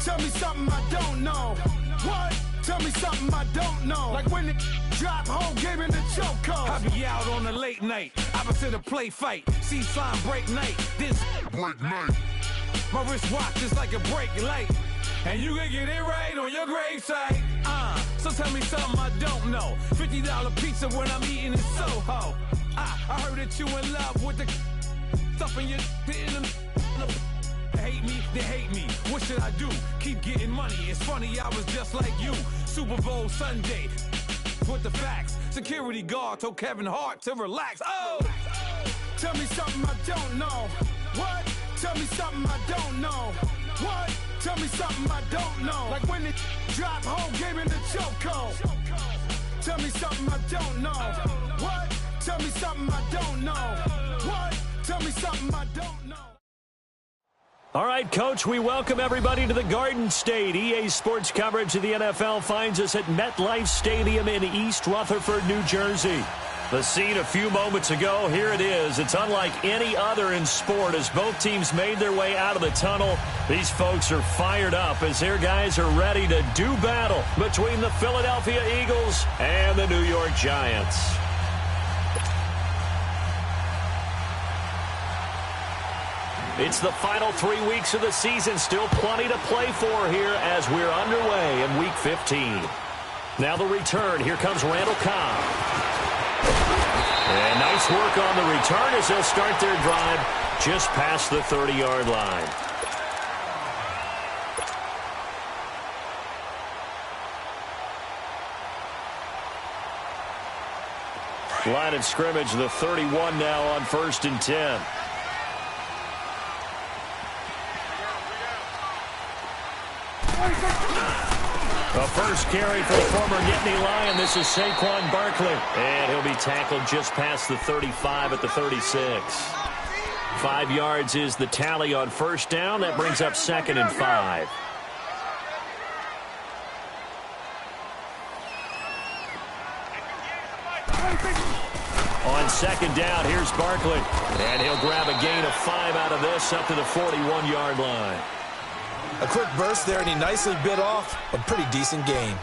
Tell me something I don't know. What? Tell me something I don't know. Like when the drop home game in the chokehold. I be out on a late night, opposite a play fight. See slime break night, this break night. My wristwatch is like a brake light, and you can get it right on your gravesite. So tell me something I don't know. $50 pizza when I'm eating in Soho. I heard that you in love with the stuff in your hate me, they hate me. What should I do? Keep getting money. It's funny, I was just like you. Super Bowl Sunday with the facts. Security guard told Kevin Hart to relax. Oh! Tell me something I don't know. What? Tell me something I don't know. What? Tell me something I don't know. Like when the drop home game in the chokehold. Tell me something I don't know. What? Tell me something I don't know. What? Tell me something I don't know. All right, Coach, we welcome everybody to the Garden State. EA Sports coverage of the NFL finds us at MetLife Stadium in East Rutherford, New Jersey. The scene a few moments ago, here it is. It's unlike any other in sport as both teams made their way out of the tunnel. These folks are fired up as their guys are ready to do battle between the Philadelphia Eagles and the New York Giants. It's the final 3 weeks of the season. Still plenty to play for here as we're underway in Week 15. Now the return. Here comes Randall Cobb. And nice work on the return as they'll start their drive just past the 30-yard line. Line of scrimmage, the 31 now on 1st and 10. A first carry for the former Nittany Lion. This is Saquon Barkley. And he'll be tackled just past the 35 at the 36. 5 yards is the tally on first down. That brings up 2nd and 5. On 2nd down, here's Barkley. And he'll grab a gain of 5 out of this up to the 41-yard line. A quick burst there, and he nicely bit off a pretty decent gain.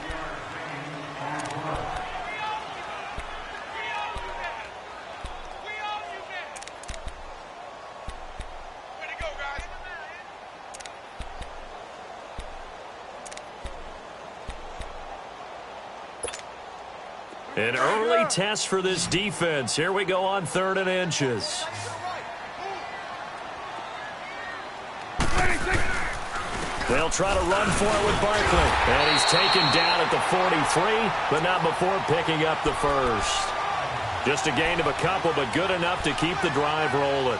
An early test for this defense. Here we go on 3rd and inches. They'll try to run for it with Barkley. And he's taken down at the 43, but not before picking up the first. Just a gain of a couple, but good enough to keep the drive rolling.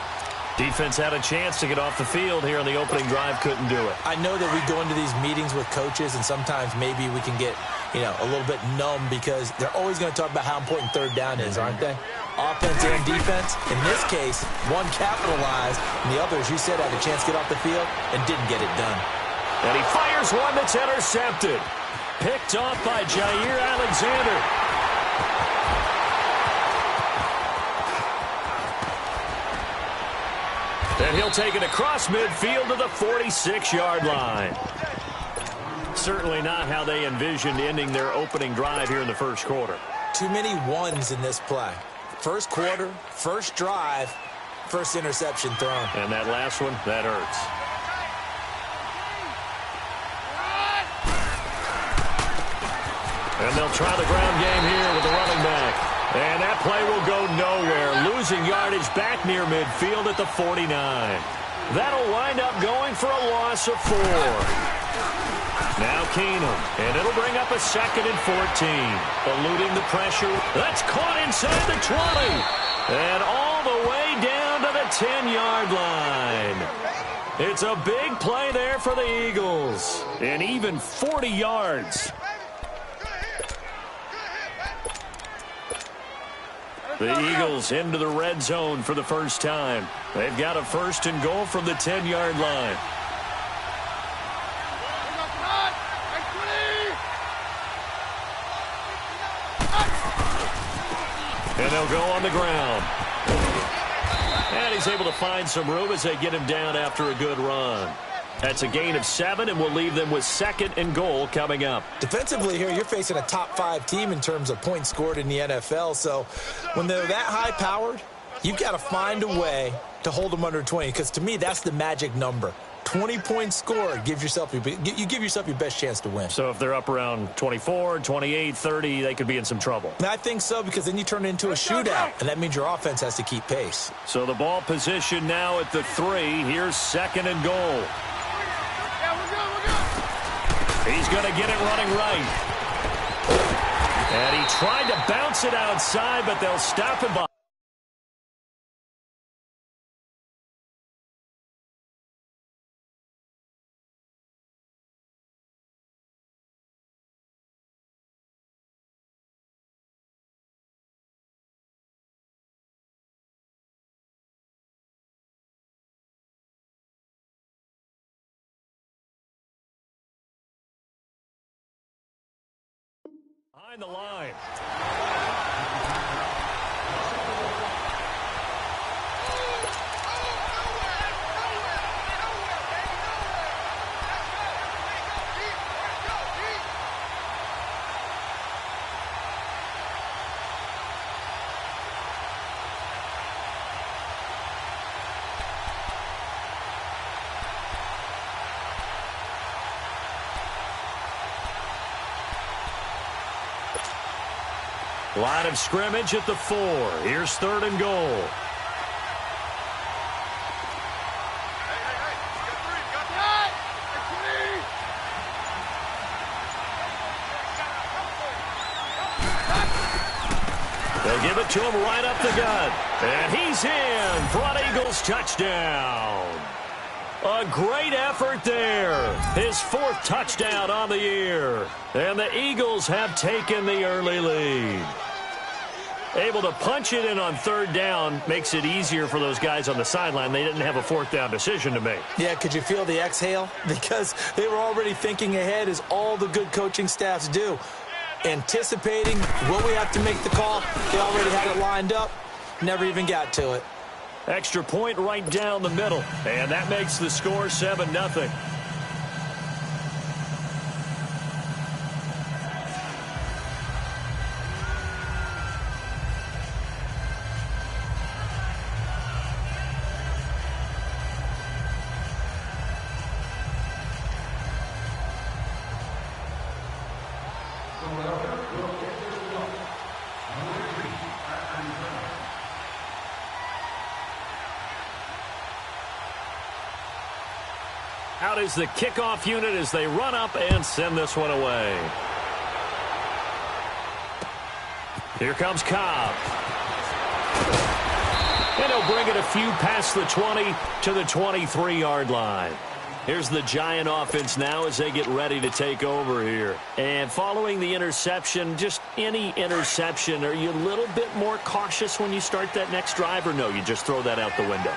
Defense had a chance to get off the field here on the opening drive, couldn't do it. I know that we go into these meetings with coaches, and sometimes maybe we can get, a little bit numb because they're always going to talk about how important 3rd down is, aren't they? Offense and defense. In this case, one capitalized, and the other, as you said, had a chance to get off the field and didn't get it done. And he fires one that's intercepted. Picked off by Jair Alexander. And he'll take it across midfield to the 46-yard line. Certainly not how they envisioned ending their opening drive here in the first quarter. Too many ones in this play. First quarter, first drive, first interception thrown. And that last one, that hurts. And they'll try the ground game here with the running back. And that play will go nowhere. Losing yardage back near midfield at the 49. That'll wind up going for a loss of 4. Now Keenum. And it'll bring up a 2nd and 14. Eluding the pressure. That's caught inside the 20. And all the way down to the 10-yard line. It's a big play there for the Eagles. And even 40 yards. The Eagles into the red zone for the first time. They've got a 1st and goal from the 10-yard line. And they'll go on the ground. And he's able to find some room as they get him down after a good run. That's a gain of 7, and we'll leave them with 2nd and goal coming up. Defensively here, you're facing a top-5 team in terms of points scored in the NFL. So when they're that high-powered, you've got to find a way to hold them under 20, because to me, that's the magic number. 20 points scored, you give yourself your best chance to win. So if they're up around 24, 28, 30, they could be in some trouble. And I think so, because then you turn it into a shootout, and that means your offense has to keep pace. So the ball position now at the 3. Here's 2nd and goal. He's going to get it running right. And he tried to bounce it outside, but they'll stop him by. Behind the line. Line of scrimmage at the 4. Here's 3rd and goal. They'll give it to him right up the gut. And he's in for an Eagles touchdown. A great effort there. His 4th touchdown on the year. And the Eagles have taken the early lead. Able to punch it in on 3rd down makes it easier for those guys on the sideline. They didn't have a 4th down decision to make. Yeah, could you feel the exhale? Because they were already thinking ahead, as all the good coaching staffs do. Anticipating, will we have to make the call? They already had it lined up. Never even got to it. Extra point right down the middle. And that makes the score 7-0. Out is the kickoff unit as they run up and send this one away. Here comes Cobb. And he'll bring it a few past the 20 to the 23-yard line. Here's the Giant offense now as they get ready to take over here. And following the interception, just any interception, are you a little bit more cautious when you start that next drive, or no, you just throw that out the window?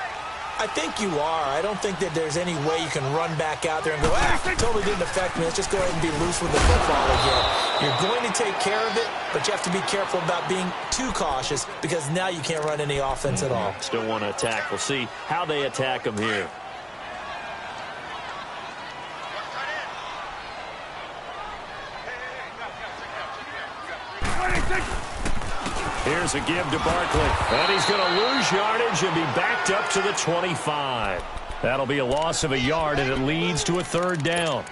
I think you are. I don't think that there's any way you can run back out there and go, it totally didn't affect me. Let's just go ahead and be loose with the football again. You're going to take care of it, but you have to be careful about being too cautious, because now you can't run any offense at all. Still want to attack. We'll see how they attack them here. Here's a give to Barkley. And he's going to lose yardage and be backed up to the 25. That'll be a loss of a yard, and it leads to a 3rd down.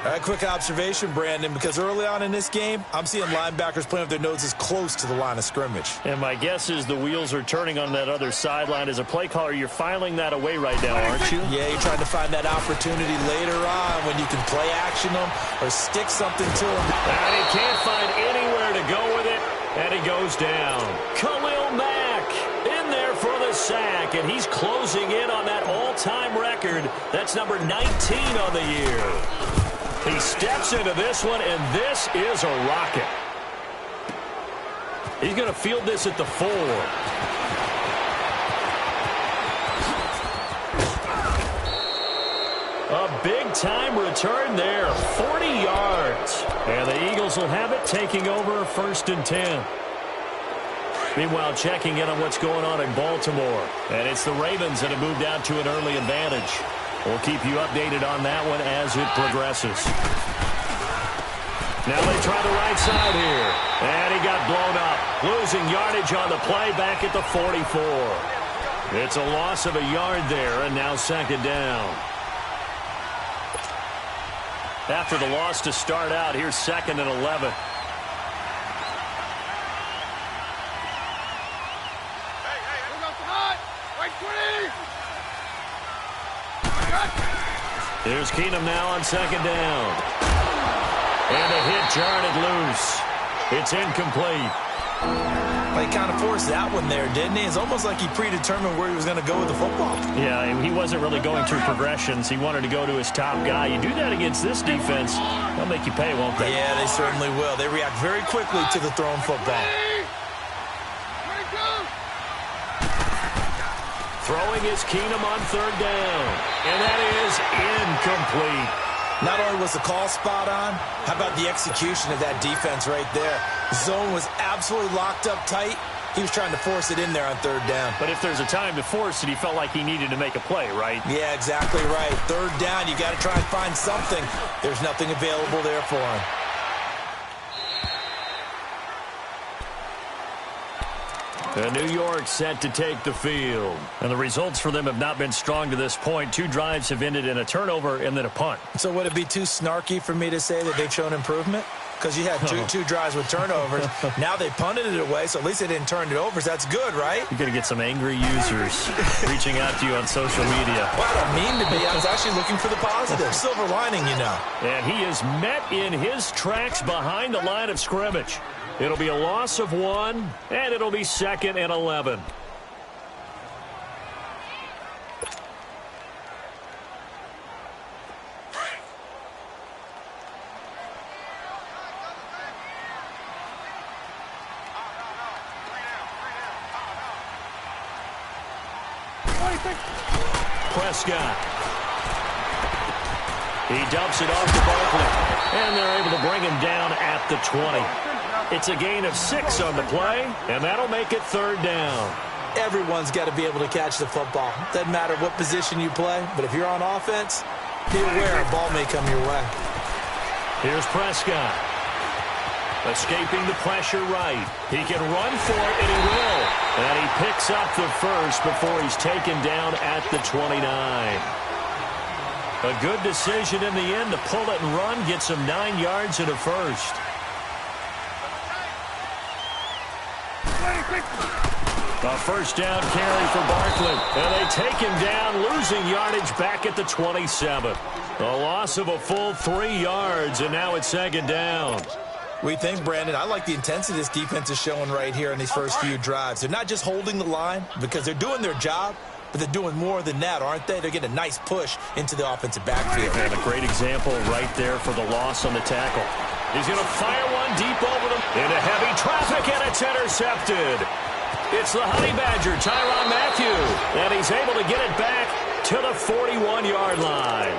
All right, quick observation, Brandon, because early on in this game, I'm seeing linebackers playing with their noses close to the line of scrimmage. And my guess is the wheels are turning on that other sideline. As a play caller, you're filing that away right now, aren't you? Yeah, you're trying to find that opportunity later on when you can play action them or stick something to them. And he can't find anywhere to go with it, and he goes down. Khalil Mack in there for the sack, and he's closing in on that all-time record. That's number 19 on the year. He steps into this one, and this is a rocket. He's going to field this at the 4. A big-time return there, 40 yards. And the Eagles will have it, taking over 1st and 10. Meanwhile, checking in on what's going on in Baltimore. And it's the Ravens that have moved out to an early advantage. We'll keep you updated on that one as it progresses. Now they try the right side here. And he got blown up. Losing yardage on the play back at the 44. It's a loss of a yard there, and now second down. After the loss to start out, here's second and 11. Here's Keenum now on second down. And a hit jarred loose. It's incomplete. Well, he kind of forced that one there, didn't he? It's almost like he predetermined where he was going to go with the football. Yeah, he wasn't really going through progressions. He wanted to go to his top guy. You do that against this defense, they'll make you pay, won't they? Yeah, they certainly will. They react very quickly to the thrown football. Throwing is Keenum on third down. And that is incomplete. Not only was the call spot on, how about the execution of that defense right there? Zone was absolutely locked up tight. He was trying to force it in there on third down. But if there's a time to force it, he felt like he needed to make a play, right? Yeah, exactly right. Third down, you got to try and find something. There's nothing available there for him. And New York set to take the field. And the results for them have not been strong to this point. 2 drives have ended in a turnover and then a punt. So would it be too snarky for me to say that they've shown improvement? Because you had two drives with turnovers. Now they punted it away, so at least they didn't turn it over. So that's good, right? You're going to get some angry users reaching out to you on social media. Well, I don't mean to be. I was actually looking for the positive. Silver lining, you know. And he is met in his tracks behind the line of scrimmage. It'll be a loss of 1, and it'll be second and 11. Prescott. He dumps it off to Barkley, and they're able to bring him down at the 20. It's a gain of 6 on the play, and that'll make it third down. Everyone's got to be able to catch the football. Doesn't matter what position you play, but if you're on offense, be aware a ball may come your way. Here's Prescott. Escaping the pressure right. He can run for it, and he will. And he picks up the first before he's taken down at the 29. A good decision in the end to pull it and run, gets him 9 yards and a first. A first down carry for Barkley. And they take him down, losing yardage back at the 27. A loss of a full 3 yards, and now it's second down. We think, Brandon, I like the intensity this defense is showing right here in these first few drives. They're not just holding the line because they're doing their job, but they're doing more than that, aren't they? They're getting a nice push into the offensive backfield. And a great example right there for the loss on the tackle. He's going to fire one deep over them into heavy traffic, and it's intercepted. It's the Honey Badger, Tyrann Mathieu, and he's able to get it back to the 41-yard line.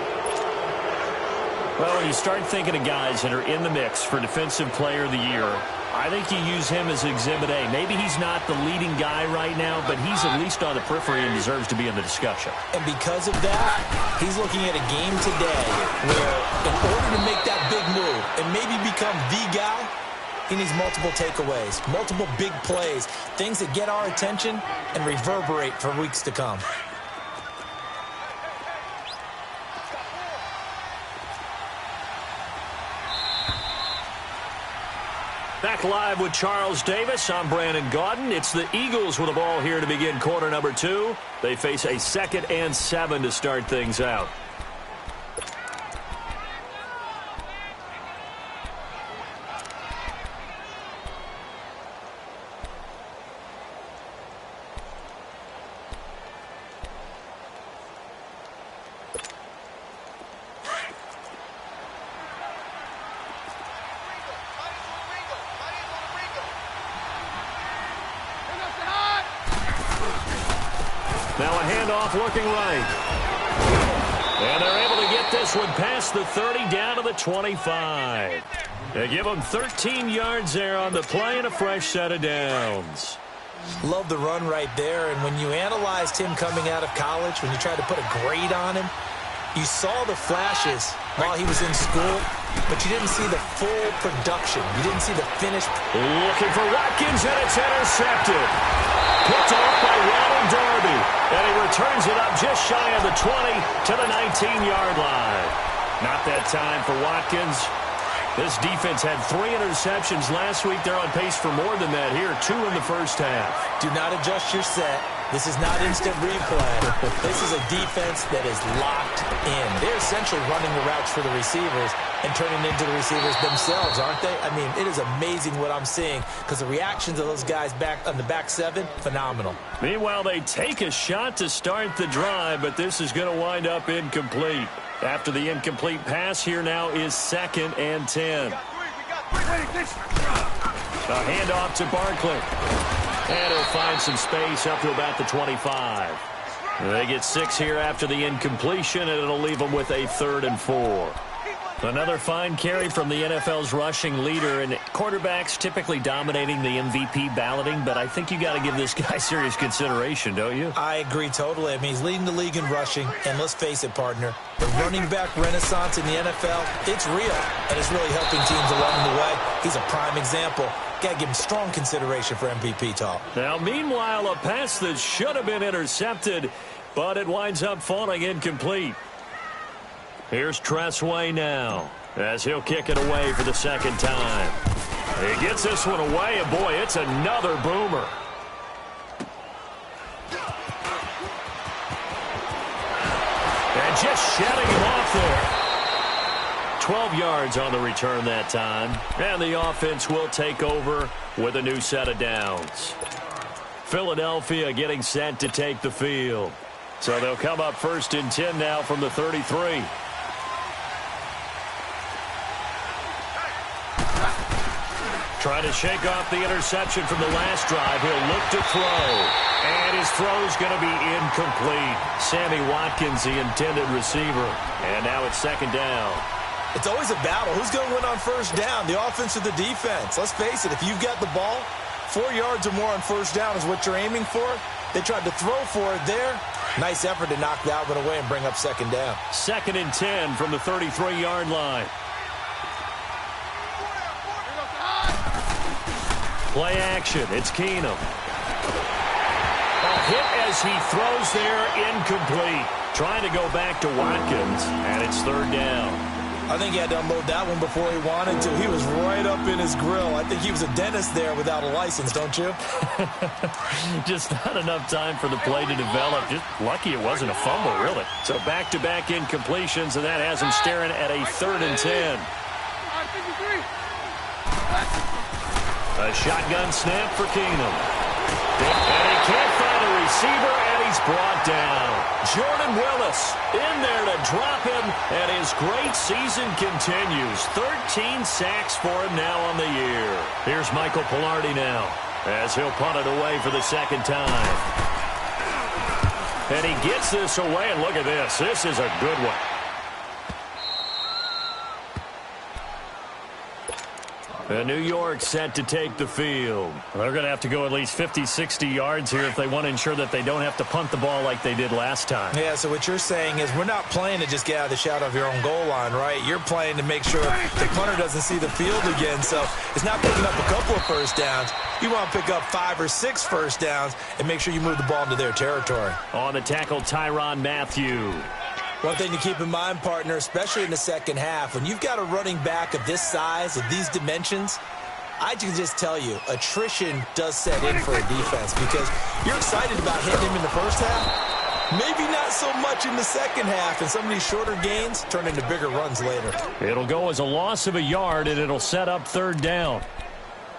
Well, when you start thinking of guys that are in the mix for Defensive Player of the Year, I think you use him as Exhibit A. Maybe he's not the leading guy right now, but he's at least on the periphery and deserves to be in the discussion. And because of that, he's looking at a game today where in order to make that big move and maybe become the guy, he needs multiple takeaways, multiple big plays, things that get our attention and reverberate for weeks to come. Back live with Charles Davis. I'm Brandon Gaudin. It's the Eagles with the ball here to begin quarter number 2. They face a 2nd and 7 to start things out. Now a handoff looking right. And they're able to get this one past the 30 down to the 25. They give them 13 yards there on the play and a fresh set of downs. Love the run right there, and when you analyzed him coming out of college, when you tried to put a grade on him, You saw the flashes while he was in school, but you didn't see the full production. You didn't see the finished. Looking for Watkins, and it's intercepted. Picked off by Ronald Darby, and he returns it up just shy of the 20 to the 19-yard line. Not that time for Watkins. This defense had 3 interceptions last week. They're on pace for more than that here, 2 in the first half. Do not adjust your set. This is not instant replay. This is a defense that is locked in. They're essentially running the routes for the receivers and turning into the receivers themselves, aren't they? I mean, it is amazing what I'm seeing because the reactions of those guys back on the back 7, phenomenal. Meanwhile, they take a shot to start the drive, but this is going to wind up incomplete. After the incomplete pass, here now is 2nd and 10. A handoff to Barkley. And he'll find some space up to about the 25. They get 6 here after the incompletion, and it'll leave them with a 3rd and 4. Another fine carry from the NFL's rushing leader, and quarterbacks typically dominating the MVP balloting, but I think you got to give this guy serious consideration, don't you? I agree totally. I mean, he's leading the league in rushing, and let's face it, partner, the running back renaissance in the NFL, it's real, and it's really helping teams along the way. He's a prime example. Got to give him strong consideration for MVP talk. Now, meanwhile, a pass that should have been intercepted, but it winds up falling incomplete. Here's Tressway now, as he'll kick it away for the 2nd time. He gets this one away, and boy, it's another boomer. And just shedding him off there. 12 yards on the return that time, and the offense will take over with a new set of downs. Philadelphia getting set to take the field. So they'll come up 1st and 10 now from the 33. Trying to shake off the interception from the last drive. He'll look to throw. And his throw's going to be incomplete. Sammy Watkins, the intended receiver. And now it's 2nd down. It's always a battle. Who's going to win on 1st down, the offense or the defense? Let's face it, if you've got the ball, 4 yards or more on 1st down is what you're aiming for. They tried to throw for it there. Nice effort to knock that one away and bring up 2nd down. 2nd and 10 from the 33-yard line. Play action. It's Keenum. A hit as he throws there, incomplete. Trying to go back to Watkins, and it's 3rd down. I think he had to unload that one before he wanted to. He was right up in his grill. I think he was a dentist there without a license, don't you? Just not enough time for the play to develop. Just lucky it wasn't a fumble, really. So back-to-back incompletions, and that has him staring at a 3rd and 10. A shotgun snap for Keenum. And he can't find a receiver, and he's brought down. Jordan Willis in there to drop him, and his great season continues. 13 sacks for him now on the year. Here's Michael Pilardi now, as he'll punt it away for the 2nd time. And he gets this away, and look at this. This is a good one. And New York set to take the field. They're going to have to go at least 50, 60 yards here if they want to ensure that they don't have to punt the ball like they did last time. Yeah, so what you're saying is we're not playing to just get out of the shadow of your own goal line, right? You're playing to make sure the punter doesn't see the field again. So it's not picking up a couple of 1st downs. You want to pick up 5 or 6 1st downs and make sure you move the ball into their territory. On the tackle, Tyrann Mathieu. One thing to keep in mind, partner, especially in the 2nd half, when you've got a running back of this size, of these dimensions, I can just tell you, attrition does set in for a defense because you're excited about hitting him in the 1st half. Maybe not so much in the 2nd half, and some of these shorter gains turn into bigger runs later. It'll go as a loss of a yard, and it'll set up 3rd down.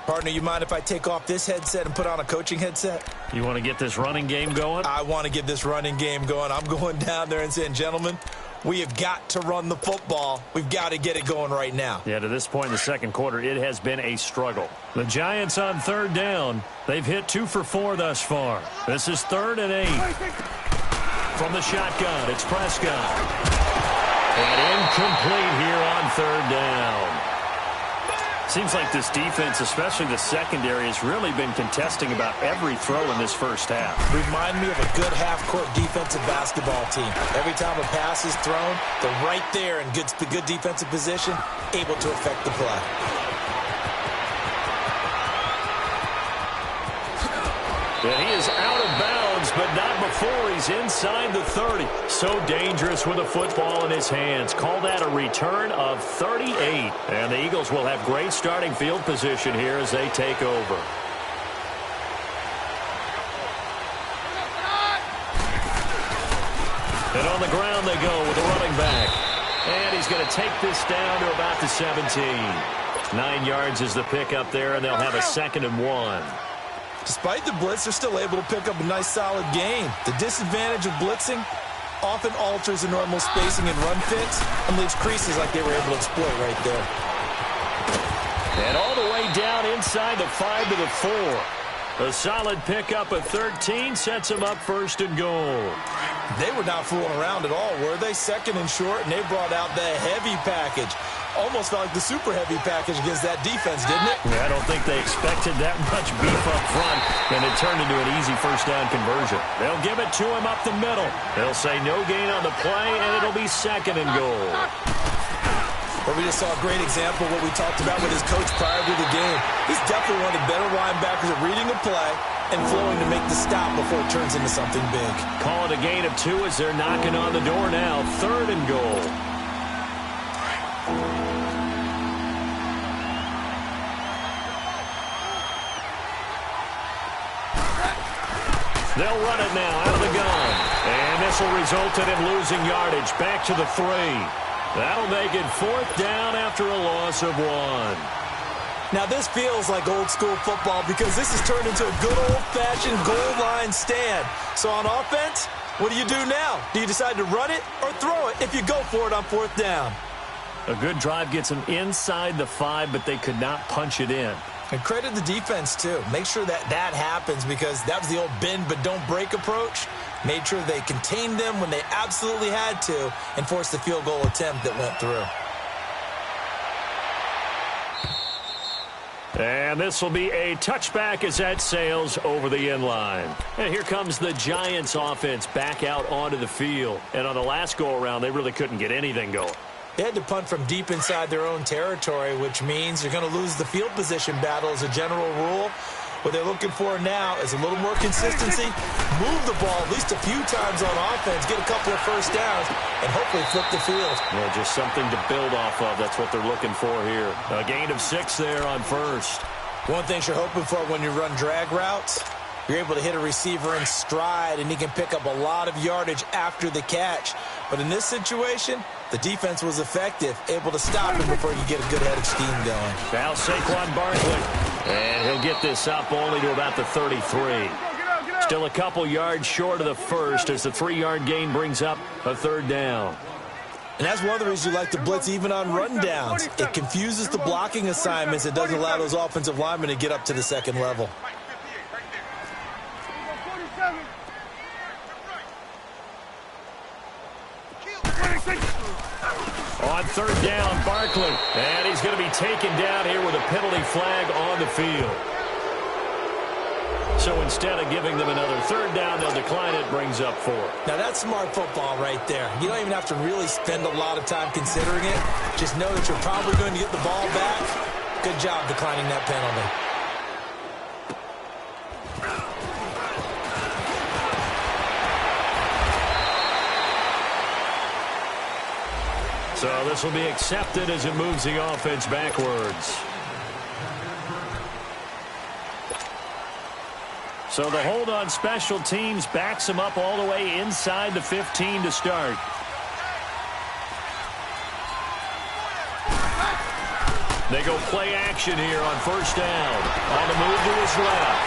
Partner, you mind if I take off this headset and put on a coaching headset? You want to get this running game going? I want to get this running game going. I'm going down there and saying, gentlemen, we have got to run the football. We've got to get it going right now. Yeah, to this point in the 2nd quarter, it has been a struggle. The Giants on 3rd down. They've hit 2 for 4 thus far. This is 3rd and 8. From the shotgun, it's Prescott. And incomplete here on 3rd down. Seems like this defense, especially the secondary, has really been contesting about every throw in this first half. Remind me of a good half-court defensive basketball team. Every time a pass is thrown, they're right there in good defensive position, able to affect the play. And he is out of bounds, but not before he's inside the 30. So dangerous with a football in his hands. Call that a return of 38. And the Eagles will have great starting field position here as they take over. And on the ground they go with the running back. And he's going to take this down to about the 17. 9 yards is the pickup there, and they'll have a 2nd and 1. Despite the blitz, they're still able to pick up a nice, solid gain. The disadvantage of blitzing often alters the normal spacing and run fits and leaves creases like they were able to exploit right there. And all the way down inside the 5 to the 4. A solid pickup of 13 sets him up 1st and goal. They were not fooling around at all, were they? 2nd and short, and they brought out the heavy package. Almost felt like the super heavy package against that defense, didn't it? Yeah, I don't think they expected that much beef up front, and it turned into an easy 1st down conversion. They'll give it to him up the middle. They'll say no gain on the play, and it'll be 2nd and goal. Well, we just saw a great example of what we talked about with his coach prior to the game. He's definitely one of the better linebackers at reading a play and flowing to make the stop before it turns into something big. Call it a gain of 2 as they're knocking on the door now. 3rd and goal. They'll run it now out of the gun. And this will result in him losing yardage back to the 3. That'll make it 4th down after a loss of 1. Now, this feels like old-school football because this has turned into a good old-fashioned goal line stand. So on offense, what do you do now? Do you decide to run it or throw it if you go for it on 4th down? A good drive gets them inside the 5, but they could not punch it in. And credit the defense, too. Make sure that happens because that was the old bend but don't break approach. Made sure they contained them when they absolutely had to and forced the field goal attempt that went through. And this will be a touchback as that sails over the end line. And here comes the Giants offense back out onto the field. And on the last go-around, they really couldn't get anything going. They had to punt from deep inside their own territory, which means you're going to lose the field position battle as a general rule. What they're looking for now is a little more consistency, move the ball at least a few times on offense, get a couple of 1st downs, and hopefully flip the field. Yeah, just something to build off of. That's what they're looking for here. A gain of 6 there on 1st. One thing you're hoping for when you run drag routes, you're able to hit a receiver in stride, and he can pick up a lot of yardage after the catch. But in this situation, the defense was effective, able to stop him before you get a good head of steam going. Now Saquon Barkley, and he'll get this up only to about the 33. Still a couple yards short of the 1st as the 3-yard gain brings up a 3rd down. And that's one of the reasons you like to blitz even on rundowns. It confuses the blocking assignments. It doesn't allow those offensive linemen to get up to the 2nd level. On 3rd down, Barkley. And he's going to be taken down here with a penalty flag on the field. So instead of giving them another 3rd down, they'll decline it, brings up 4. Now that's smart football right there. You don't even have to really spend a lot of time considering it. Just know that you're probably going to get the ball back. Good job declining that penalty. So this will be accepted as it moves the offense backwards. So the hold on special teams backs him up all the way inside the 15 to start. They go play action here on 1st down. On the move to his left.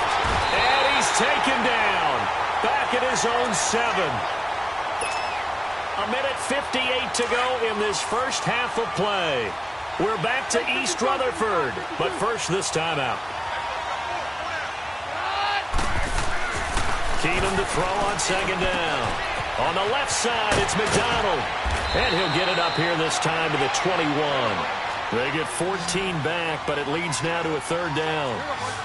And he's taken down. Back at his own 7. A minute 58 to go in this first half of play. We're back to East Rutherford, but first this timeout. Keenum to throw on 2nd down. On the left side, it's McDonald. And he'll get it up here this time to the 21. They get 14 back, but it leads now to a third down.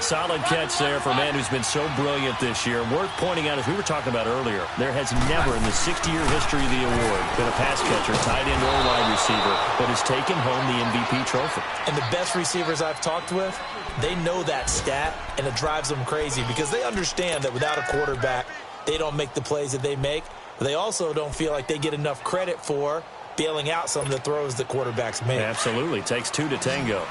Solid catch there for a man who's been so brilliant this year. Worth pointing out, as we were talking about earlier, there has never in the 60-year history of the award been a pass catcher, tight end, or wide receiver that has taken home the MVP trophy. And the best receivers I've talked with, they know that stat, and it drives them crazy because they understand that without a quarterback, they don't make the plays that they make. But they also don't feel like they get enough credit for bailing out some of the throws that quarterbacks make. Absolutely. Takes two to tango.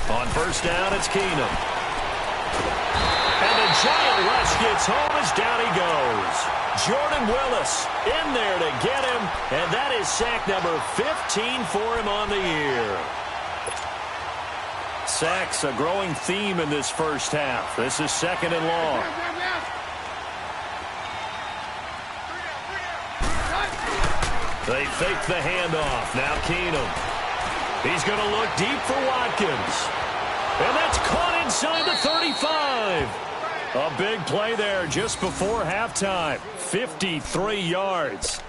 On first down, it's Keenum. And the giant rush gets home as down he goes. Jordan Willis in there to get him, and that is sack number 15 for him on the year. Sacks, a growing theme in this first half. This is second and long. They fake the handoff. Now Keenum. He's going to look deep for Watkins. And that's caught inside the 35. A big play there just before halftime. 53 yards.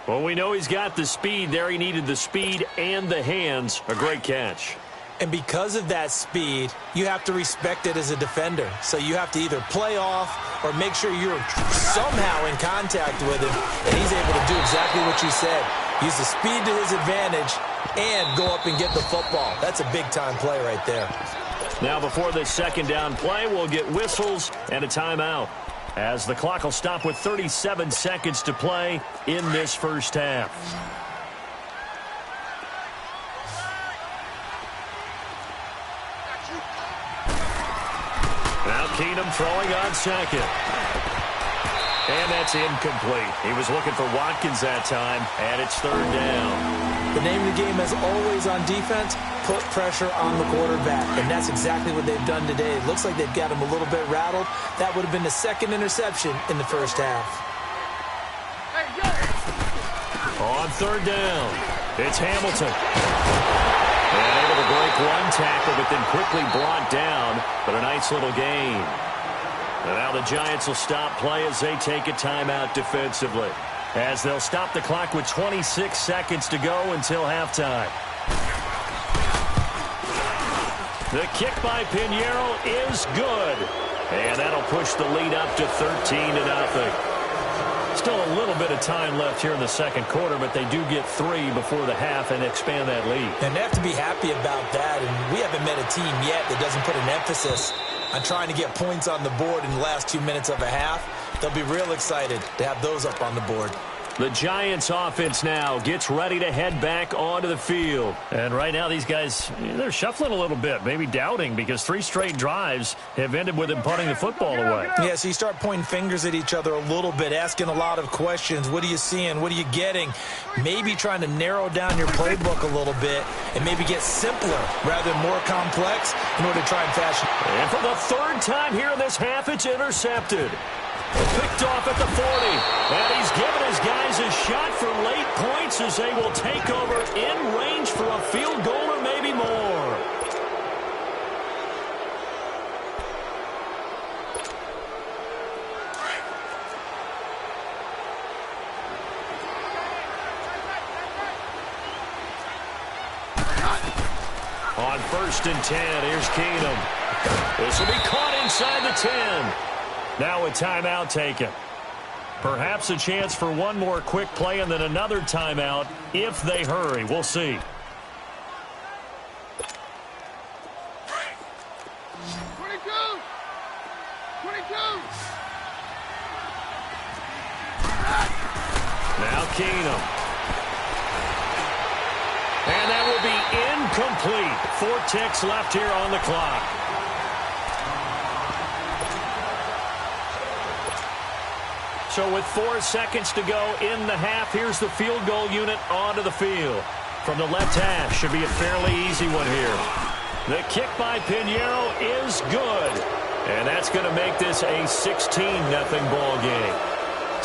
Well, we know he's got the speed there. He needed the speed and the hands. A great catch. And because of that speed, you have to respect it as a defender. So you have to either play off or make sure you're somehow in contact with him. And he's able to do exactly what you said. Use the speed to his advantage and go up and get the football. That's a big-time play right there. Now before this second down play, we'll get whistles and a timeout, as the clock will stop with 37 seconds to play in this first half. Now Keenum throwing on second. And that's incomplete. He was looking for Watkins that time, and it's third down. The name of the game is always on defense, put pressure on the quarterback. And that's exactly what they've done today. It looks like they've got him a little bit rattled. That would have been the second interception in the first half. On third down, it's Hamilton. And able to break one tackle, but then quickly brought down. But a nice little gain. And now the Giants will stop play as they take a timeout defensively, as they'll stop the clock with 26 seconds to go until halftime. The kick by Pinheiro is good. And that'll push the lead up to 13-0. Still a little bit of time left here in the second quarter, but they do get 3 before the half and expand that lead. And they have to be happy about that. And we haven't met a team yet that doesn't put an emphasis on trying to get points on the board in the last 2 minutes of a half. They'll be real excited to have those up on the board. The Giants offense now gets ready to head back onto the field. And right now these guys, they're shuffling a little bit, maybe doubting, because 3 straight drives have ended with them punting the football away. Yeah, so you start pointing fingers at each other a little bit, asking a lot of questions. What are you seeing? What are you getting? Maybe trying to narrow down your playbook a little bit and maybe get simpler rather than more complex in order to try and fashion. And for the third time here in this half, it's intercepted. Picked off at the 40, and he's given his guys a shot for late points as they will take over in range for a field goal or maybe more. On first and 10, here's Keenum. This will be caught inside the 10. Now a timeout taken. Perhaps a chance for one more quick play and then another timeout if they hurry. We'll see. 22. Now Keenum. And that will be incomplete. 4 ticks left here on the clock. So with 4 seconds to go in the half, here's the field goal unit onto the field. From the left hash, should be a fairly easy one here. The kick by Pinheiro is good. And that's going to make this a 16-0 ball game.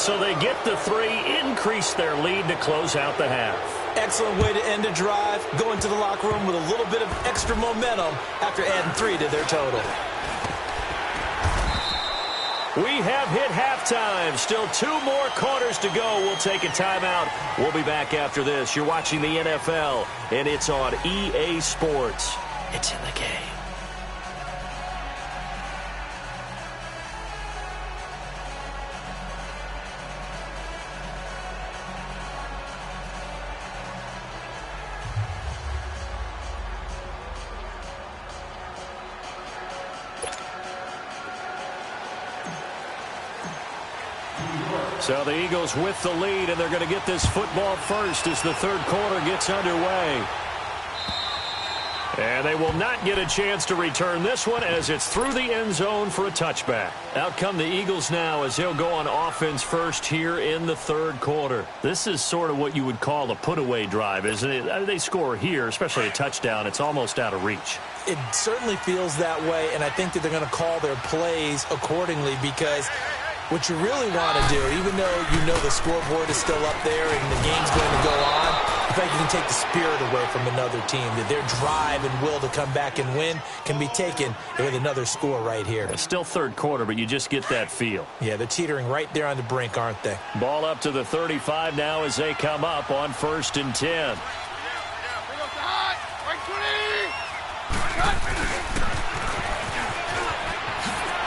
So they get the 3, increase their lead to close out the half. Excellent way to end a drive. Go into the locker room with a little bit of extra momentum after adding 3 to their total. We have hit halftime. Still 2 more quarters to go. We'll take a timeout. We'll be back after this. You're watching the NFL, and it's on EA Sports. It's in the game. So the Eagles with the lead, and they're going to get this football first as the third quarter gets underway. And they will not get a chance to return this one as it's through the end zone for a touchback. Out come the Eagles now as they'll go on offense first here in the third quarter. This is sort of what you would call a put-away drive, isn't it? They score here, especially a touchdown. It's almost out of reach. It certainly feels that way, and I think that they're going to call their plays accordingly because what you really want to do, even though you know the scoreboard is still up there and the game's going to go on, in fact, you can take the spirit away from another team. That their drive and will to come back and win can be taken with another score right here. It's still third quarter, but you just get that feel. Yeah, they're teetering right there on the brink, aren't they? Ball up to the 35 now as they come up on 1st and 10.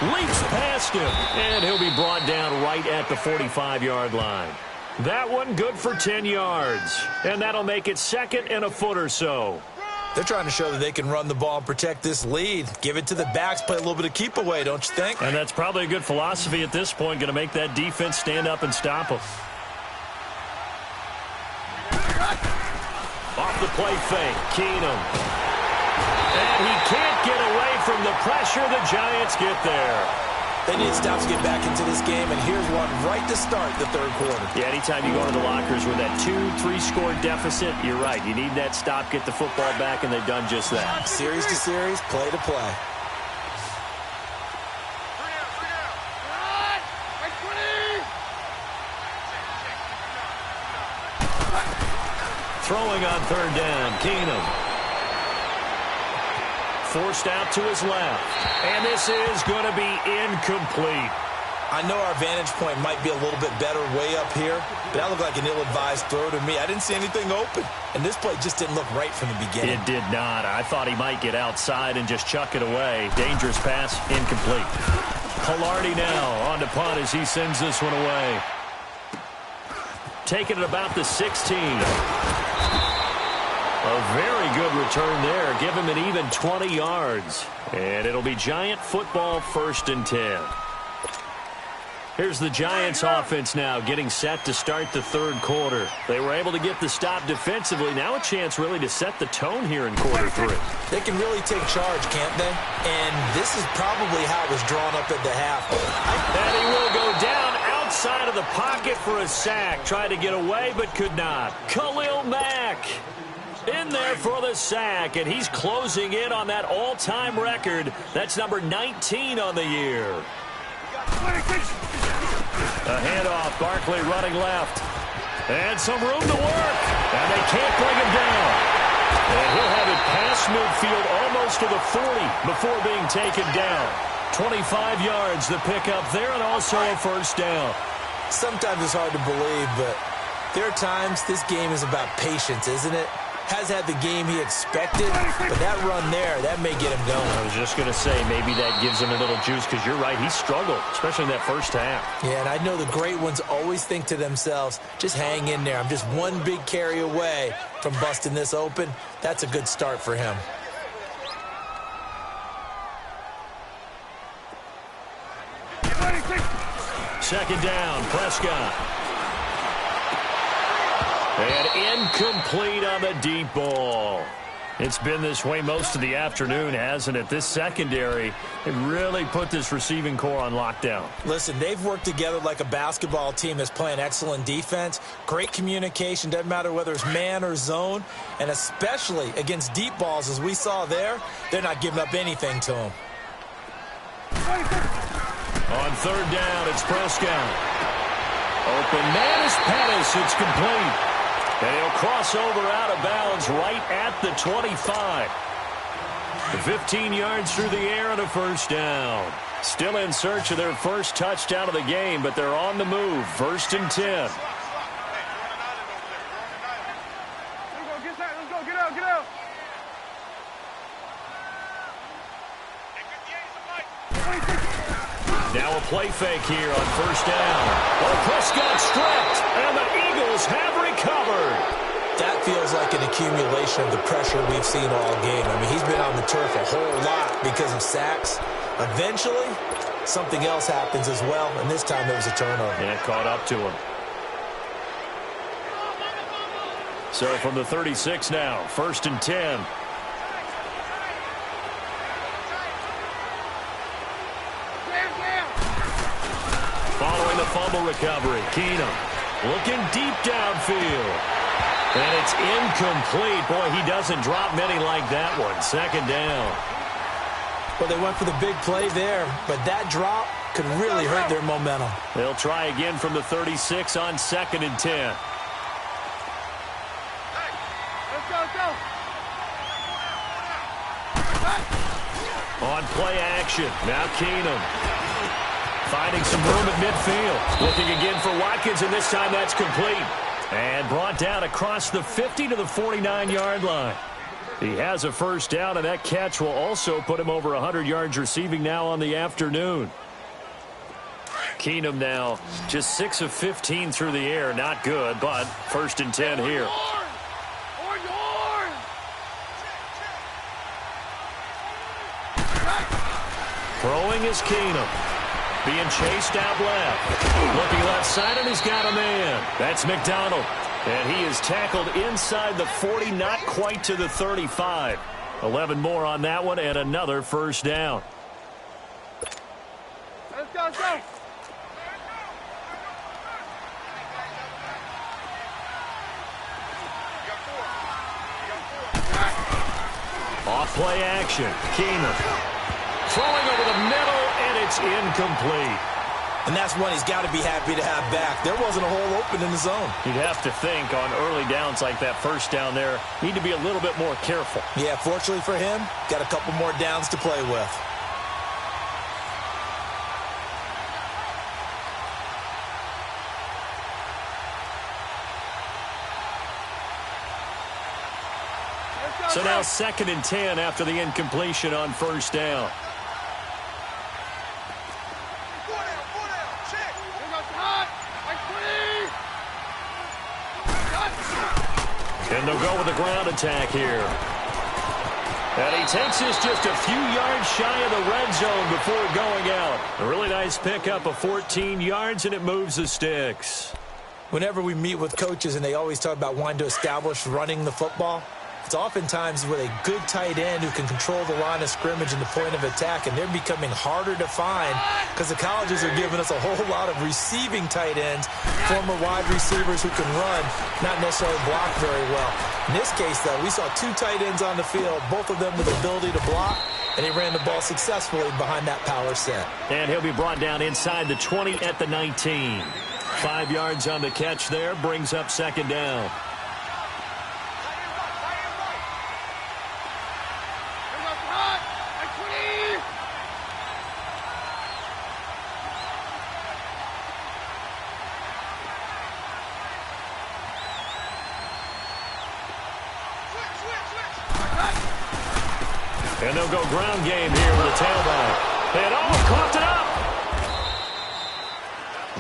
Leaps past him, and he'll be brought down right at the 45-yard line. That one good for 10 yards, and that'll make it 2nd and a foot or so. They're trying to show that they can run the ball and protect this lead. Give it to the backs, play a little bit of keep away, don't you think? And that's probably a good philosophy at this point, going to make that defense stand up and stop them. Off the play fake, Keenum. And he can't get away from the pressure. The Giants get there. They need stops to get back into this game, and here's one right to start the third quarter. Yeah, anytime you go into the lockers with that 2-3 score deficit, you're right. You need that stop, get the football back, and they've done just that. Series to series, play to play. Throwing on 3rd down, Keenum. Forced out to his left. And this is going to be incomplete. I know our vantage point might be a little bit better way up here, but that looked like an ill-advised throw to me. I didn't see anything open, and this play just didn't look right from the beginning. It did not. I thought he might get outside and just chuck it away. Dangerous pass, incomplete. Hilardi now on to punt as he sends this one away. Taking it about the 16. A very good return there. Give him an even 20 yards. And it'll be Giant football 1st and 10. Here's the Giants offense now getting set to start the third quarter. They were able to get the stop defensively. Now a chance really to set the tone here in quarter 3. They can really take charge, can't they? And this is probably how it was drawn up at the half. And he will go down outside of the pocket for a sack. Tried to get away but could not. Khalil Mack in there for the sack, and he's closing in on that all-time record. That's number 19 on the year. A handoff, Barkley running left. And some room to work, and they can't bring him down. And he'll have it past midfield almost to the 40 before being taken down. 25 yards the pickup there, and also a 1st down. Sometimes it's hard to believe, but there are times this game is about patience, isn't it? Has had the game he expected, but that run there, that may get him going. I was just going to say, maybe that gives him a little juice, because you're right, he struggled, especially in that first half. Yeah, and I know the great ones always think to themselves, just hang in there. I'm just one big carry away from busting this open. That's a good start for him. Second down, Prescott. And incomplete on the deep ball. It's been this way most of the afternoon, hasn't it? This secondary, it really put this receiving core on lockdown. Listen, they've worked together like a basketball team that's playing excellent defense. Great communication, doesn't matter whether it's man or zone. And especially against deep balls, as we saw there, they're not giving up anything to them. On 3rd down, it's Prescott. Open man is Pettis. It's complete. And he'll cross over out of bounds right at the 25. 15 yards through the air and a first down. Still in search of their first touchdown of the game, but they're on the move. 1st and 10. Now a play fake here on 1st down. Oh, Prescott stripped, and the Eagles have recovered. That feels like an accumulation of the pressure we've seen all game. I mean, he's been on the turf a whole lot because of sacks. Eventually, something else happens as well, and this time there was a turnover. And it caught up to him. So from the 36 now, 1st and 10. Following the fumble recovery, Keenum looking deep downfield. And it's incomplete. Boy, he doesn't drop many like that one. 2nd down. Well, they went for the big play there, but that drop could really hurt their momentum. They'll try again from the 36 on 2nd and 10. On play action, now Keenum. Finding some room at midfield. Looking again for Watkins, and this time that's complete. And brought down across the 50 to the 49-yard line. He has a first down, and that catch will also put him over 100 yards receiving now on the afternoon. Keenum now just 6 of 15 through the air. Not good, but 1st and 10 here. Throwing is Keenum. Being chased out left. Looking left side, and he's got a man. That's McDonald. And he is tackled inside the 40, not quite to the 35. 11 more on that one, and another first down. Let's go, let's go. Off play action. Keenum. Throwing over the middle, and it's incomplete. And that's one he's got to be happy to have back. There wasn't a hole open in the zone. You'd have to think on early downs like that first down there, need to be a little bit more careful. Yeah, fortunately for him, got a couple more downs to play with. So now 2nd and 10 after the incompletion on first down. And they'll go with the ground attack here. And he takes this just a few yards shy of the red zone before going out. A really nice pickup of 14 yards, and it moves the sticks. Whenever we meet with coaches and they always talk about wanting to establish running the football, it's oftentimes with a good tight end who can control the line of scrimmage and the point of attack, and they're becoming harder to find because the colleges are giving us a whole lot of receiving tight ends, former wide receivers who can run, not necessarily block very well. In this case, though, we saw 2 tight ends on the field, both of them with the ability to block, and he ran the ball successfully behind that power set. And he'll be brought down inside the 20 at the 19. 5 yards on the catch there, brings up 2nd down. And they'll go ground game here with a tailback. And coughed it up.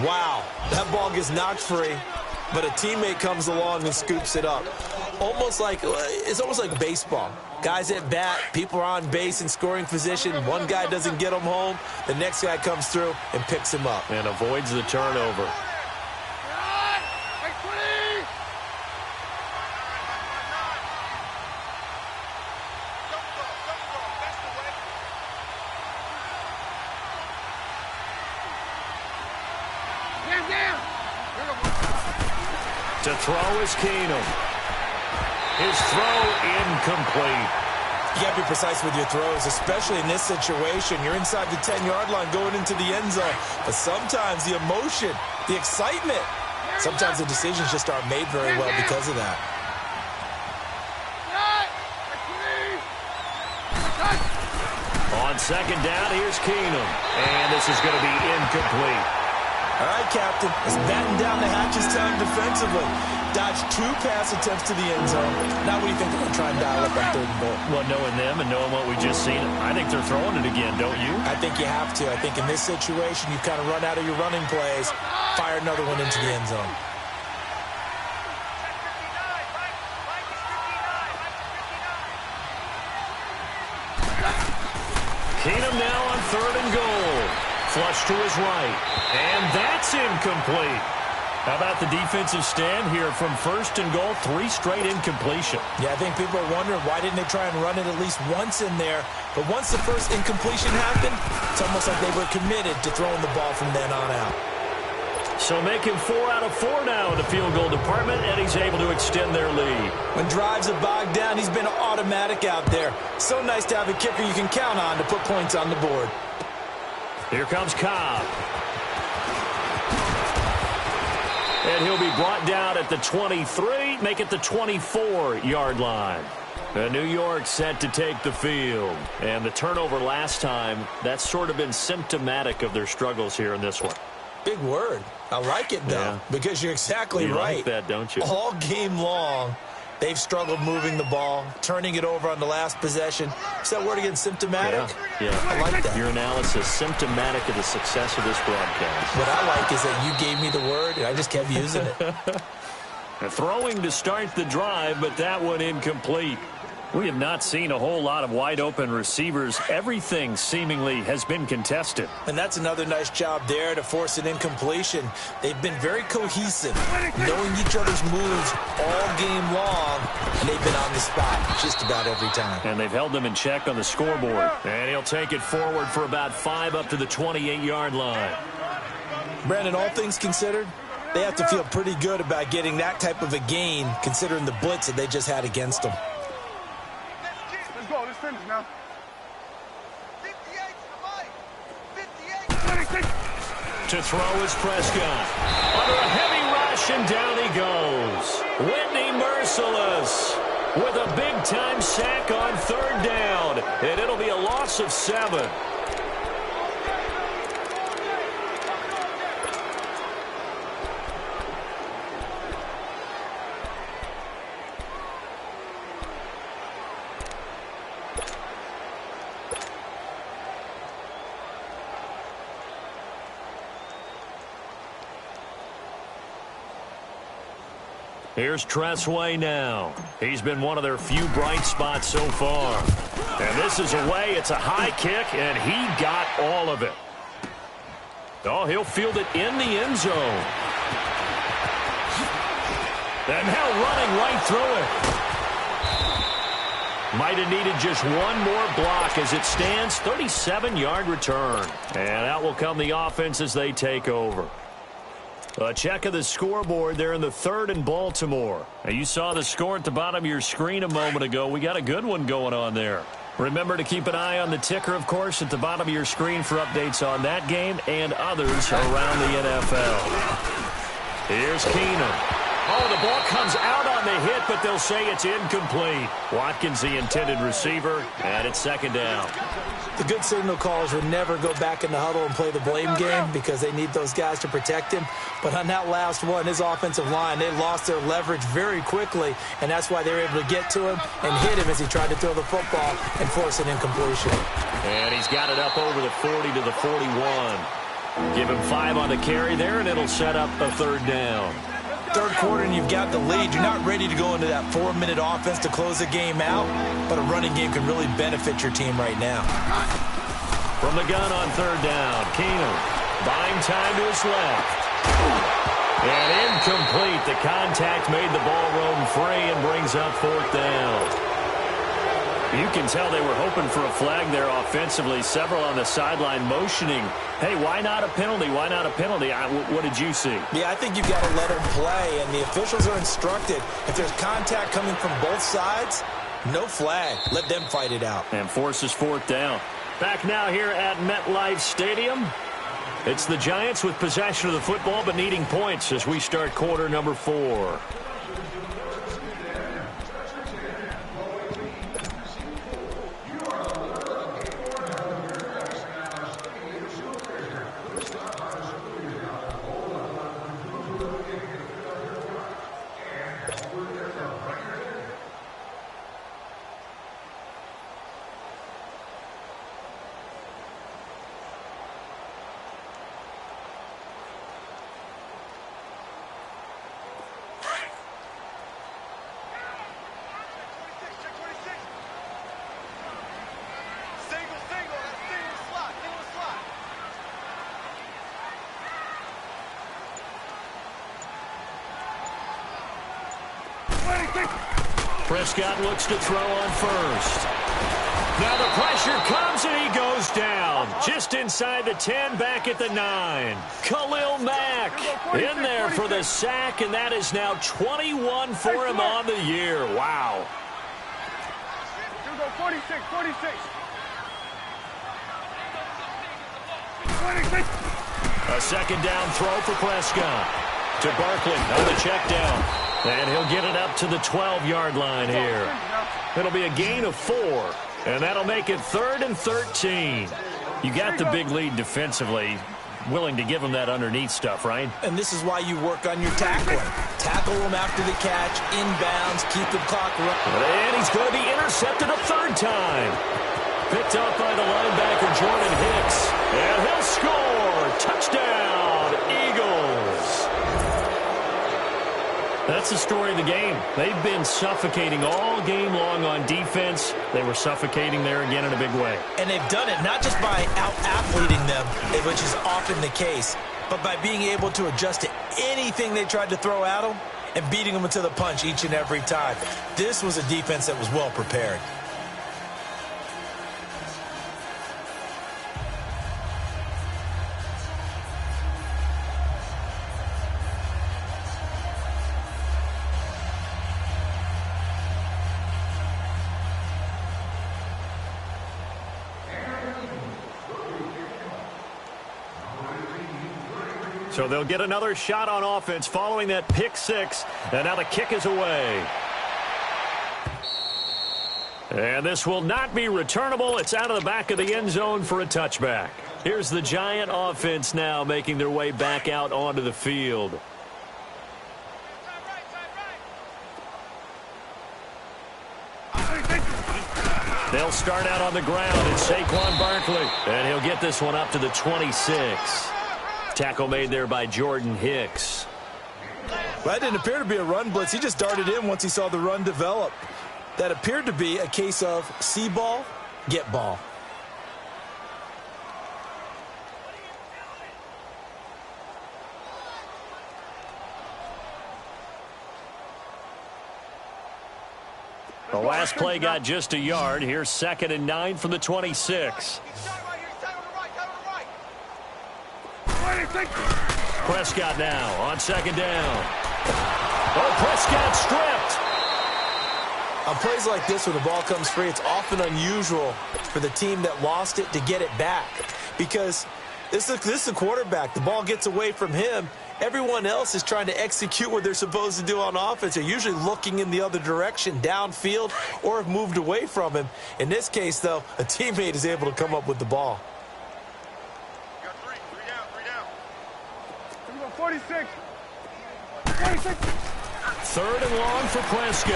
Wow, that ball gets knocked free, but a teammate comes along and scoops it up. It's almost like baseball. Guys at bat, people are on base in scoring position. One guy doesn't get him home. The next guy comes through and picks him up. And avoids the turnover. To throw is Keenum. His throw incomplete. You got to be precise with your throws, especially in this situation. You're inside the 10-yard line going into the end zone. But sometimes the emotion, the excitement, sometimes the decisions just aren't made very well because of that. On second down, here's Keenum. And this is going to be incomplete. All right, Captain. Let's batten down the hatches time defensively. Dodge 2 pass attempts to the end zone. Now what do you think they're going to try and dial up on 3rd and goal? Well, knowing them and knowing what we just seen, I think they're throwing it again, don't you? I think you have to. I think in this situation, you've kind of run out of your running plays. Fire another one into the end zone. Keenum now on 3rd and goal. Flush to his right. And that's incomplete. How about the defensive stand here from 1st and goal? 3 straight incompletion. Yeah, I think people are wondering why didn't they try and run it at least once in there. But once the first incompletion happened, it's almost like they were committed to throwing the ball from then on out. So making 4 out of 4 now in the field goal department, and he's able to extend their lead. When drives are bogged down, he's been automatic out there. So nice to have a kicker you can count on to put points on the board. Here comes Cobb. And he'll be brought down at the 23, make it the 24-yard line. New York set to take the field. And the turnover last time, that's sort of been symptomatic of their struggles here in this one. Big word. I like it, though, yeah. Because you're exactly you right. Like that, don't you? All game long, they've struggled moving the ball, turning it over on the last possession. Is that word again, symptomatic? Yeah. I like that. Your analysis, symptomatic of the success of this broadcast. What I like is that you gave me the word, and I just kept using it. Throwing to start the drive, but that one incomplete. We have not seen a whole lot of wide-open receivers. Everything seemingly has been contested. And that's another nice job there to force an incompletion. They've been very cohesive, knowing each other's moves all game long, and they've been on the spot just about every time. And they've held them in check on the scoreboard. And he'll take it forward for about 5 up to the 28-yard line. Brandon, all things considered, they have to feel pretty good about getting that type of a gain, considering the blitz that they just had against them. Let's go. Let's finish now. 58. To throw is Prescott. Under a heavy rush, and down he goes. Whitney Merciless with a big-time sack on 3rd down. And it'll be a loss of 7. Here's Tressway now. He's been one of their few bright spots so far. And this is away. It's a high kick, and he got all of it. Oh, he'll field it in the end zone. And now running right through it. Might have needed just one more block as it stands. 37-yard return. And out will come the offense as they take over. A check of the scoreboard there in the 3rd and Baltimore. Now, you saw the score at the bottom of your screen a moment ago. We got a good one going on there. Remember to keep an eye on the ticker, of course, at the bottom of your screen for updates on that game and others around the NFL. Here's Keenum. Oh, the ball comes out on the hit, but they'll say it's incomplete. Watkins, the intended receiver, and it's 2nd down. The good signal callers would never go back in the huddle and play the blame game because they need those guys to protect him. But on that last one, his offensive line, they lost their leverage very quickly, and that's why they were able to get to him and hit him as he tried to throw the football and force an incompletion. And he's got it up over the 40 to the 41. Give him 5 on the carry there, and it'll set up a 3rd down. 3rd quarter and you've got the lead. You're not ready to go into that 4-minute offense to close the game out, but a running game can really benefit your team right now. From the gun on 3rd down, Keenum buying time to his left. And incomplete. The contact made the ball roam free and brings up 4th down. You can tell they were hoping for a flag there offensively. Several on the sideline motioning, hey, why not a penalty? Why not a penalty? What did you see? Yeah, I think you've got to let them play, and the officials are instructed. If there's contact coming from both sides, no flag. Let them fight it out. And forces 4th down. Back now here at MetLife Stadium. It's the Giants with possession of the football but needing points as we start quarter number 4. Prescott looks to throw on first. Now the pressure comes and he goes down. Just inside the 10, back at the 9. Khalil Mack in there for the sack, and that is now 21 for him on the year. Wow. 46. A second down throw for Prescott. To Barkley on the check down. And he'll get it up to the 12-yard line here. It'll be a gain of 4, and that'll make it 3rd and 13. You got the big lead defensively. Willing to give them that underneath stuff, right? And this is why you work on your tackling. Tackle them after the catch, inbounds, keep the clock running. And he's going to be intercepted a 3rd time. Picked up by the linebacker, Jordan Hicks. And he'll score. Touchdown, Eagles. That's the story of the game. They've been suffocating all game long on defense. They were suffocating there again in a big way. And they've done it not just by out-athleting them, which is often the case, but by being able to adjust to anything they tried to throw at them and beating them to the punch each and every time. This was a defense that was well prepared. So they'll get another shot on offense following that pick 6. And now the kick is away. And this will not be returnable. It's out of the back of the end zone for a touchback. Here's the Giant offense now making their way back out onto the field. They'll start out on the ground. It's Saquon Barkley. And he'll get this one up to the 26. Tackle made there by Jordan Hicks. Well, that didn't appear to be a run blitz. He just darted in once he saw the run develop. That appeared to be a case of see ball, get ball. The last play got just a yard. Here's 2nd and 9 from the 26. Prescott now on 2nd down. Oh, Prescott stripped. On plays like this where the ball comes free, it's often unusual for the team that lost it to get it back. Because this is a quarterback. The ball gets away from him. Everyone else is trying to execute what they're supposed to do on offense. They're usually looking in the other direction, downfield, or have moved away from him. In this case, though, a teammate is able to come up with the ball. 46. 3rd and long for Prescott.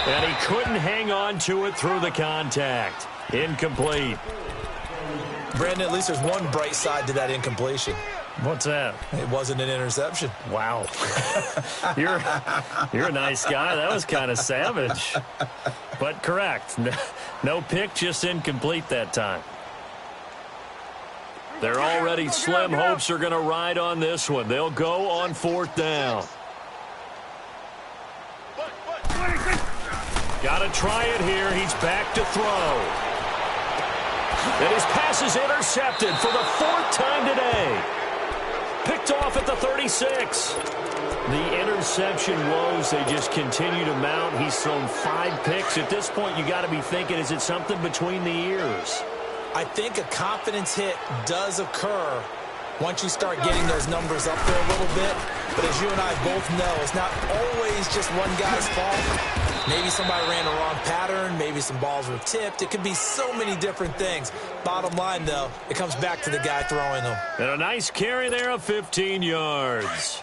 And he couldn't hang on to it through the contact. Incomplete. Brandon, at least there's one bright side to that incompletion. What's that? It wasn't an interception. Wow. You're a nice guy. That was kind of savage. But correct. No pick, just incomplete that time. They're already slim hopes are going to ride on this one. They'll go on 4th down. Got to try it here. He's back to throw. And his pass is intercepted for the 4th time today. Picked off at the 36. The interception woes, they just continue to mount. He's thrown 5 picks. At this point, you got to be thinking, is it something between the ears? I think a confidence hit does occur once you start getting those numbers up there a little bit. But as you and I both know, it's not always just one guy's fault. Maybe somebody ran a wrong pattern. Maybe some balls were tipped. It could be so many different things. Bottom line, though, it comes back to the guy throwing them. And a nice carry there of 15 yards.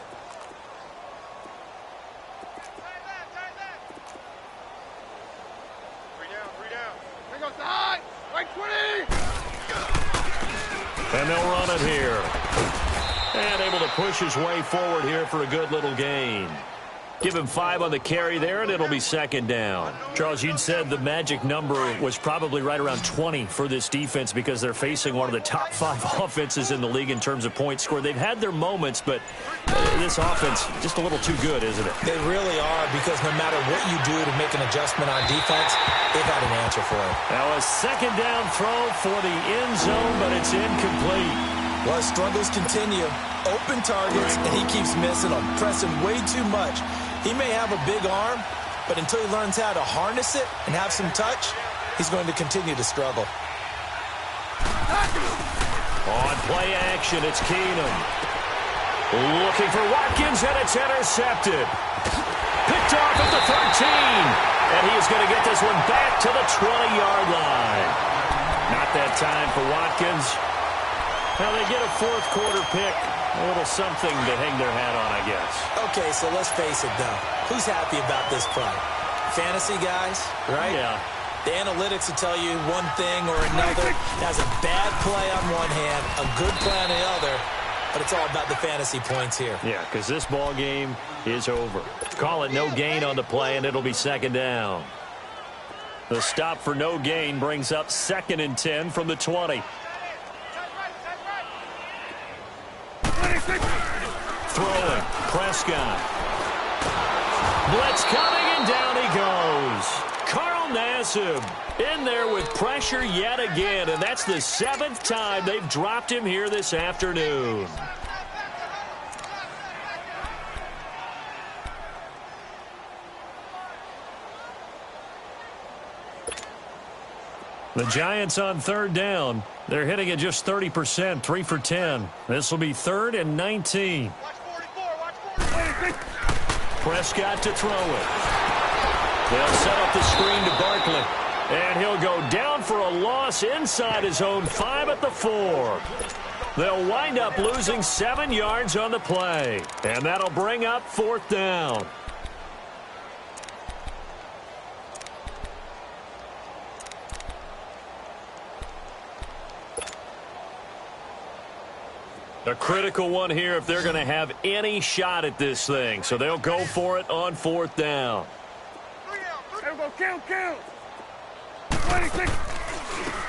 And they'll run it here. And able to push his way forward here for a good little gain. Give him 5 on the carry there, and it'll be second down. Charles, you'd said the magic number was probably right around 20 for this defense because they're facing one of the top 5 offenses in the league in terms of points scored. They've had their moments, but this offense just a little too good, isn't it? They really are, because no matter what you do to make an adjustment on defense, they've got an answer for it. Now a second down throw for the end zone, but it's incomplete. Well, struggles continue. Open targets, and he keeps missing them, pressing way too much. He may have a big arm, but until he learns how to harness it and have some touch, he's going to continue to struggle. On play action, it's Keenum. Looking for Watkins, and it's intercepted. Picked off at the 13. And he is going to get this one back to the 20-yard line. Not that time for Watkins. Now they get a fourth quarter pick. A little something to hang their hat on, I guess. Okay, so let's face it, though. Who's happy about this play? Fantasy guys, right? Yeah. The analytics will tell you one thing or another. It has a bad play on one hand, a good play on the other, but it's all about the fantasy points here. Yeah, because this ball game is over. Call it no gain on the play, and it'll be second down. The stop for no gain brings up 2nd and 10 from the 20. Throwing, Prescott. Blitz coming, and down he goes. Carl Nassib in there with pressure yet again, and that's the 7th time they've dropped him here this afternoon. The Giants on 3rd down. They're hitting at just 30%, 3 for 10. This will be 3rd and 19. Prescott to throw it. They'll set up the screen to Barkley. And he'll go down for a loss inside his own 5 at the 4. They'll wind up losing 7 yards on the play. And that'll bring up 4th down. A critical one here if they're going to have any shot at this thing. So they'll go for it on 4th down.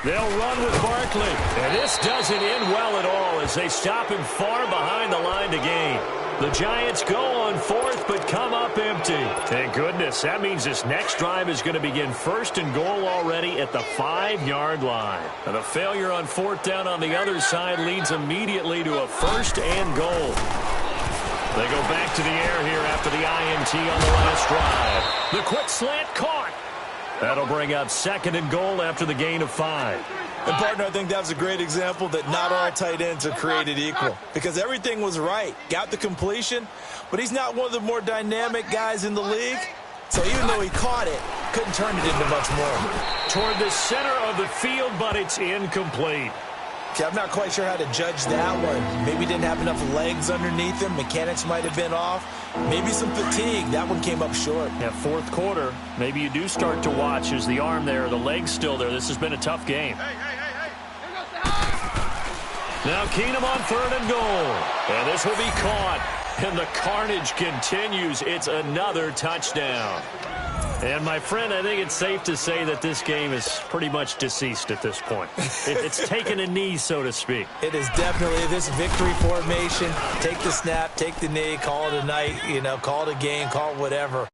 They'll run with Barkley. And this doesn't end well at all as they stop him far behind the line to gain. The Giants go on 4th but come up empty. Thank goodness. That means this next drive is going to begin 1st and goal already at the 5-yard line. And the failure on 4th down on the other side leads immediately to a 1st and goal. They go back to the air here after the INT on the last drive. The quick slant caught. That'll bring up 2nd and goal after the gain of 5. And, partner, I think that was a great example that not all tight ends are created equal, because everything was right. Got the completion, but he's not one of the more dynamic guys in the league. So even though he caught it, couldn't turn it into much more. Toward the center of the field, but it's incomplete. Okay, I'm not quite sure how to judge that one. Maybe didn't have enough legs underneath him. Mechanics might have been off. Maybe some fatigue. That one came up short. Yeah, 4th quarter, maybe you do start to watch as the arm there, the leg's still there. This has been a tough game. Now Keenum on 3rd and goal. And this will be caught. And the carnage continues. It's another touchdown. And, my friend, I think it's safe to say that this game is pretty much deceased at this point. It's taken a knee, so to speak. It is definitely this victory formation. Take the snap, take the knee, call it a night, call it a game, call it whatever.